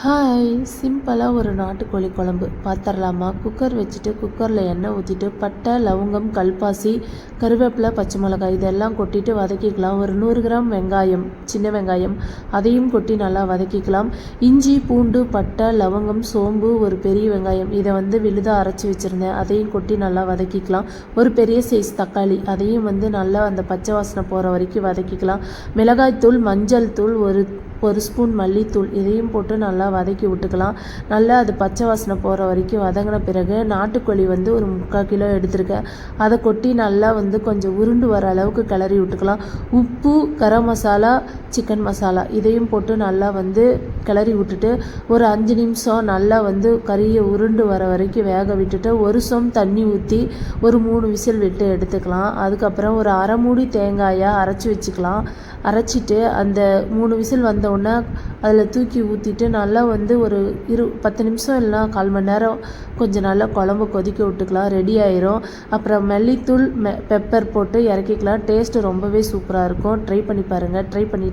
Hi, சிம்பிளாக ஒரு நாட்டுக்கோழி குழம்பு பார்த்துடலாமா? குக்கர் வச்சுட்டு குக்கரில் எண்ணெய் ஊற்றிட்டு பட்டை, லவங்கம், கல்பாசி, கருவேப்பிலை, பச்சை மிளகாய் இதெல்லாம் கொட்டிட்டு வதக்கிக்கலாம். ஒரு 100 கிராம் வெங்காயம், சின்ன வெங்காயம் அதையும் கொட்டி நல்லா வதக்கிக்கலாம். இஞ்சி, பூண்டு, பட்டை, லவங்கம், சோம்பு, ஒரு பெரிய வெங்காயம் இதை விழுதாக அரைச்சி வச்சுருந்தேன், அதையும் கொட்டி நல்லா வதக்கிக்கலாம். ஒரு பெரிய சைஸ் தக்காளி அதையும் நல்லா அந்த பச்சை வாசனை போகிற வரைக்கும் வதக்கிக்கலாம். மிளகாய்த்தூள், மஞ்சள் தூள், ஒரு ஸ்பூன் மல்லித்தூள் இதையும் போட்டு நல்லா வதக்கி விட்டுக்கலாம். நல்லா அது பச்சை வாசனை போகிற வரைக்கும் வதங்கின பிறகு நாட்டுக்கோழி ஒரு 3/4 கிலோ எடுத்திருக்கேன், அதை கொட்டி நல்லா கொஞ்சம் உருண்டு வர அளவுக்கு கிளறி விட்டுக்கலாம். உப்பு, கரம் மசாலா, சிக்கன் மசாலா இதையும் போட்டு நல்லா கிளறி விட்டுட்டு ஒரு 5 நிமிஷம் நல்லா கறியை உருண்டு வர வரைக்கும் வேக விட்டுட்டு ஒரு சொம்பு தண்ணி ஊற்றி ஒரு 3 விசில் விட்டு எடுத்துக்கலாம். அதுக்கப்புறம் ஒரு அரை மூடி தேங்காயை அரைச்சி வச்சுக்கலாம். அரைச்சிட்டு அந்த 3 விசில் வந்தவுடனே அதில் தூக்கி ஊற்றிட்டு நல்லா ஒரு 10 நிமிஷம் இல்லைனா 1/4 மணி நேரம் கொஞ்சம் நல்லா குழம்பு கொதிக்க விட்டுக்கலாம். ரெடி ஆயிரும். அப்புறம் மல்லித்தூள், பெப்பர் போட்டு இறக்கிக்கலாம். டேஸ்ட்டு ரொம்பவே சூப்பராக இருக்கும். ட்ரை பண்ணி பாருங்கள். ட்ரை பண்ணிட்டு